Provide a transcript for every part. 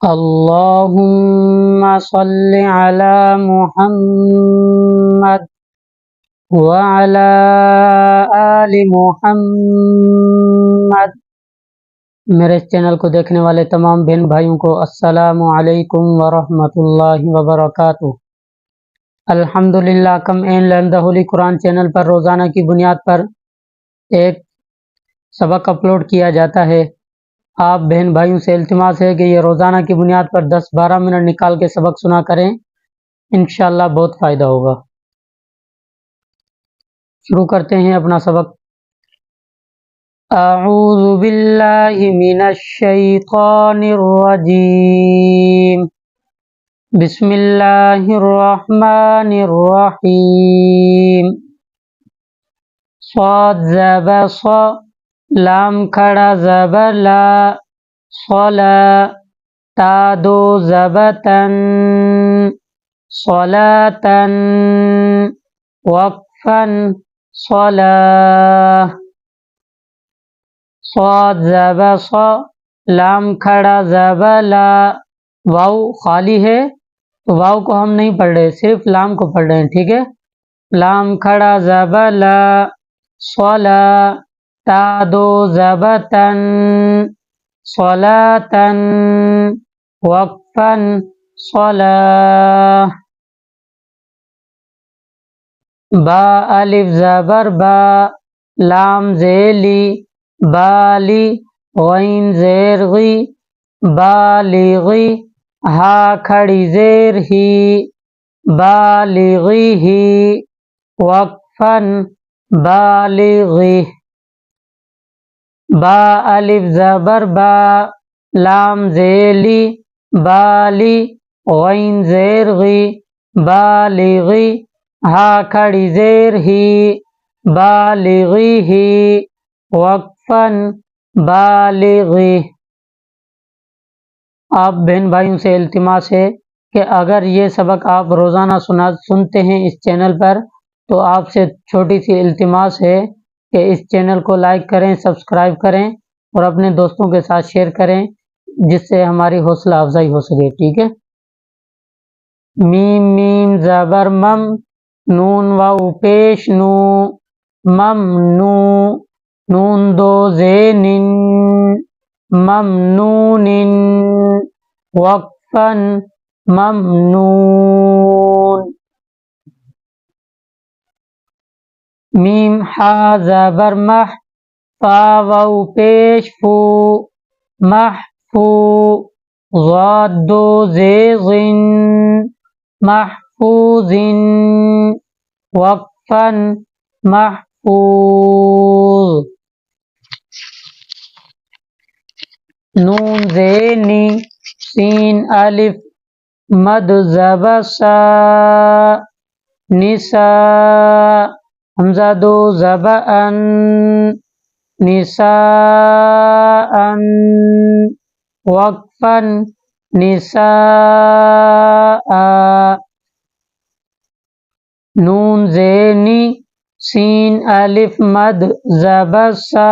اللهم صل على محمد وعلى آل محمد۔ میرے اس چینل کو دیکھنے والے تمام بہن بھائیوں کو السلام علیکم ورحمۃ اللہ وبرکاتہ۔ الحمدللہ come and learn the holy Quran channel پر روزانہ کی بنیاد پر ایک سبق اپلوڈ کیا جاتا ہے۔ آپ بہن بھائیوں سے التماس ہے کہ یہ روزانہ کی بنیاد پر 10-12 منٹ نکال کے سبق سنا کریں، انشاءاللہ بہت فائدہ ہوگا۔ شروع کرتے ہیں اپنا سبق۔ اعوذ باللہ من الشیطان الرجیم، بسم اللہ الرحمن الرحیم۔ صاد زبر ص، لام کھڑا زبر لا، صلا، تا دو زبتن، صلاتن، وقفن، صلاح۔ صاد زبر ص، لام کھڑا زبر لا، واو خالی ہے تو واو کو ہم نہیں پڑھ رہے، صرف لام کو پڑھ رہے ہیں، ٹھیک ہے۔ لام کھڑا زبر لا، صلا، تا دو زبتن، صلاتن، وقفن، صلاح۔ با الف زبر با، لام ذیلی، بالی، غین زیر غی، بالغی، ہا کھڑی زیر ہی، بالغی ہی، وقفن، بالغی۔ با الف زبر با، لام ذیلی، بالی، غین زیر غی، بالغی، ہا کھڑی زیر ہی، بالغی ہی، وقفن، بالغی۔ آپ بہن بھائیوں سے التماس ہے کہ اگر یہ سبق آپ روزانہ سنتے ہیں اس چینل پر تو آپ سے چھوٹی سی التماس ہے کہ اس چینل کو لائک کریں، سبسکرائب کریں اور اپنے دوستوں کے ساتھ شیئر کریں، جس سے ہماری حوصلہ افزائی ہو سکے، ٹھیک ہے۔ میم میم زبر مم، نون واو پیش نو، ممنو، نون دو زین، ممنون، وقفن، ممنون۔ میم ہا زبر مح، فا واو پیش فو، محفو، ضاد دو زیغن، محفوظ، وقفن، محفوظ۔ نون زینی، سین الف، مد زبر سا، نساء، حمزہ دو زبر ان، نساء، وقفن، نساء۔ نون زینی، سین الف، مد زبر سا،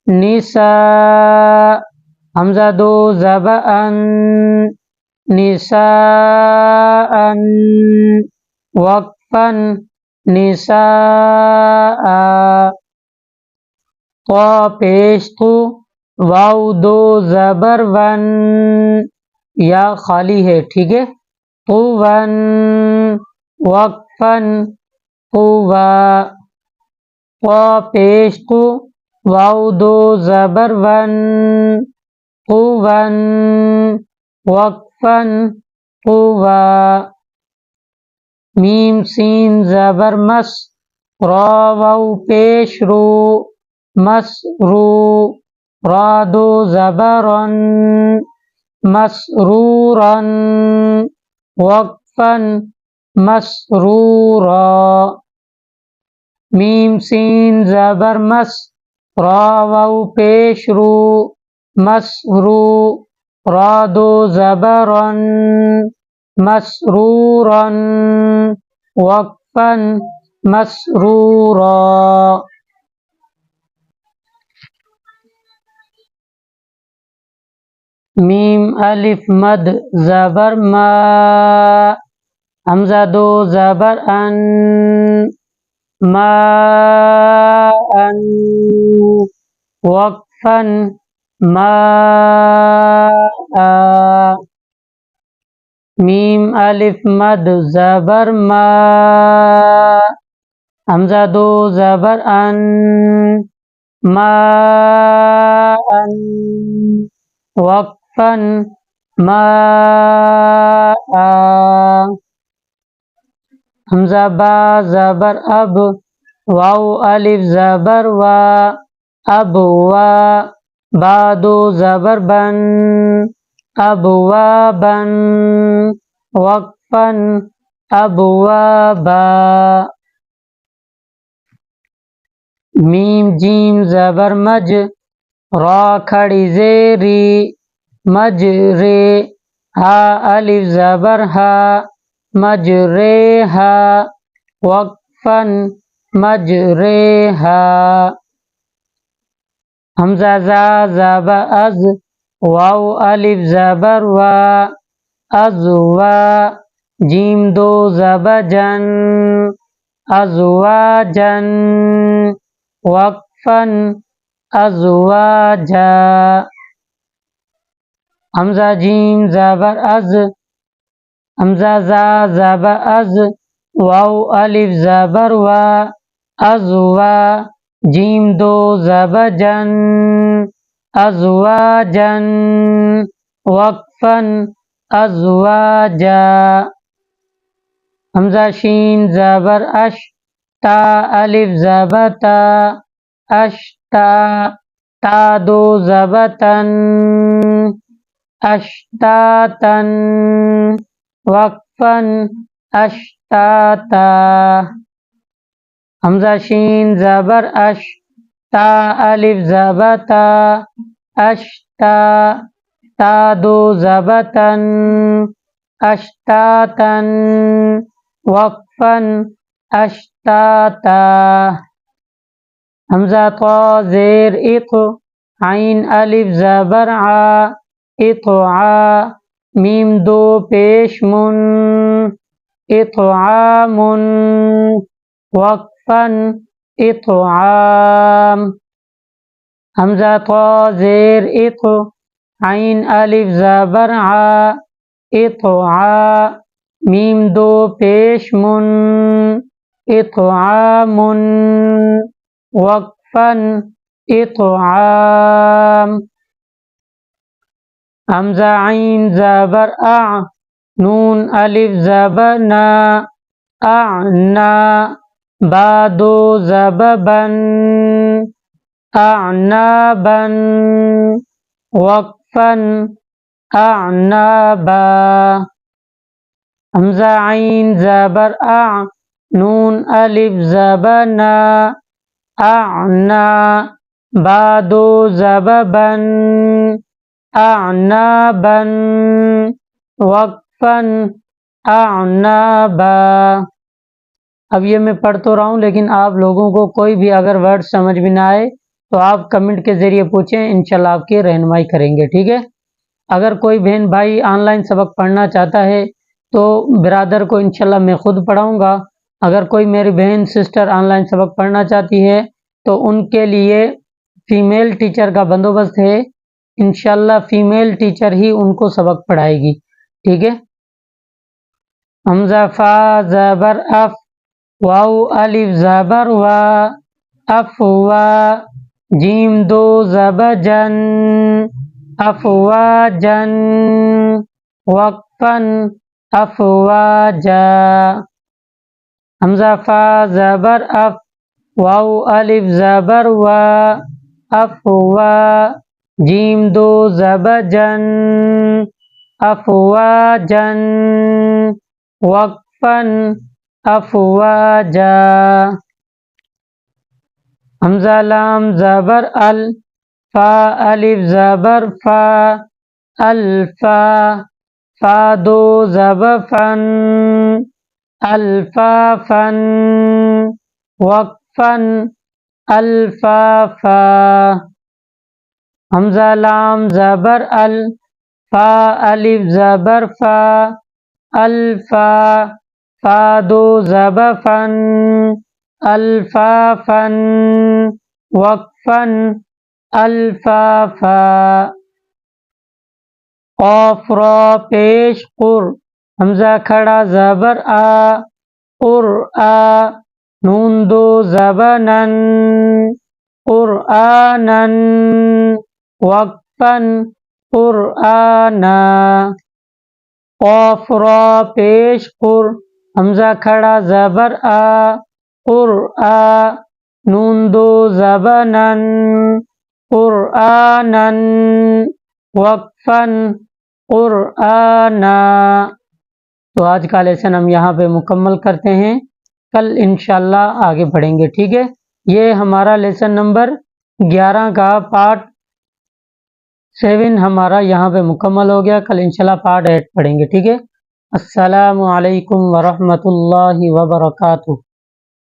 نساء، حمزہ دو زبر ان، نساء، وقفن، نساء۔ طا پیش تو، واو دو زبر ون، یا خالی ہے، ٹھیک ہے، طون، وقفن، طوا۔ طا پیش تو، واو دو زبر ون، طون، وقفن، طوا۔ میم سین زبر مس، را واو پیش رو، مسرو، را دو زبرن، مسرورن، وقفن، مسرورا۔ میم سین زبر مس، را واو پیش رو، مسرو، را دو زبرن، مسرورن، وقفن، مسرورا۔ میم الف مد زبر ما، حمزہ دو زبر ان، ما ان، وقفن ما میم الف مد زبر ما، حمزہ دو زبر ان، ما ان، وقفن ما حمزہ با زبر اب، واو الف زبر وا، اب وا، با دو زبر بن، اب وا بن، وقفن اب وا با میم جیم زبر مج، را کھڑی زیری، مج رے، ہا الف زبر ہا، مج رے ہا، وقفن مج رے ہا حمزہ زا زبر از، واو الف زبر وا، از وا، جیم دو زبر جن، ازواجن، وقفن ازواجا حمزہ جیم زبر از، حمزہ زا زبر از، واو الف زبر وا، از وا، جیم دو زبر جن، ازواجن، وقفن ازواجا حمزہ شین زبر اش، تا الف زبر تا، اشتا، تا دو زبر تن، اشتاتن، وقفن اشتاتا حمزہ شین زبر اش، تا الف زبر تا، اشتا، تا دو زبر تن، اشتاتن، وقفن اشتاتا حمزہ طا زیر اق، عین الف زبر ع، اطعا، میم دو پیش من، اطعام، وقفن اطعام حمزہ طا زیر اق، عین الف زبر ع، اطعا، میم دو پیش من، اطعام، وقفن اطعام حمزہ عین زبر اع، نون الف زبر نا، اعنا، با دو زبر بن، اعنابن، وقفن اعنابا حمزہ عین زبر اع، نون الف زبر نا، اعنا، با دو زبر بن، اعنابن، وقفن اعنابا اب یہ میں پڑھ تو رہا ہوں لیکن آپ لوگوں کو کوئی بھی اگر ورڈ سمجھ میں نہ آئے تو آپ کمنٹ کے ذریعے پوچھیں، انشاءاللہ آپ کی رہنمائی کریں گے، ٹھیک ہے۔ اگر کوئی بہن بھائی آن لائن سبق پڑھنا چاہتا ہے تو برادر کو انشاءاللہ میں خود پڑھاؤں گا۔ اگر کوئی میری بہن سسٹر آن لائن سبق پڑھنا چاہتی ہے تو ان کے لیے فیمیل ٹیچر کا بندوبست ہے، انشاءاللہ فیمیل ٹیچر ہی ان کو سبق پڑھائے گی، ٹھیک ہے۔ حمزہ فا زبر اف، واو الف زبر وا، افوا، جیم دو زبر جن، افواجن، وقفن افواجا حمزہ فا زبر اف، واو الف زبر وا، افوا، جیم دو زبر جن، افواجن، وقفن افواجا حمزہ لام زبر ال، فا الف زبر فا، الفا، فا دو زبر فن، الفافن، وقفن الفافا حمزہ لام زبر ال، فا الف زبر فا، الفا، فا دو زبر فن، الفافن، وقفن، الفافا، قاف را پیش قر، حمزہ کھڑا زبر آ، قرآ، نون دو زبنن، قرآنن، وقفن، قرآنا، قاف را پیش قر، حمزہ کھڑا زبر آ، قرآ، نون دو زبنن، قرآنن، وقفن، قرآنا۔ تو آج کا لیسن ہم یہاں پہ مکمل کرتے ہیں، کل انشاءاللہ آگے بڑھیں گے، ٹھیک ہے۔ یہ ہمارا لیسن نمبر 11 کا پارٹ 7 ہمارا یہاں پہ مکمل ہو گیا، کل انشاءاللہ پارٹ 8 پڑھیں گے، ٹھیک ہے۔ السلام علیکم ورحمۃ اللہ وبرکاتہ۔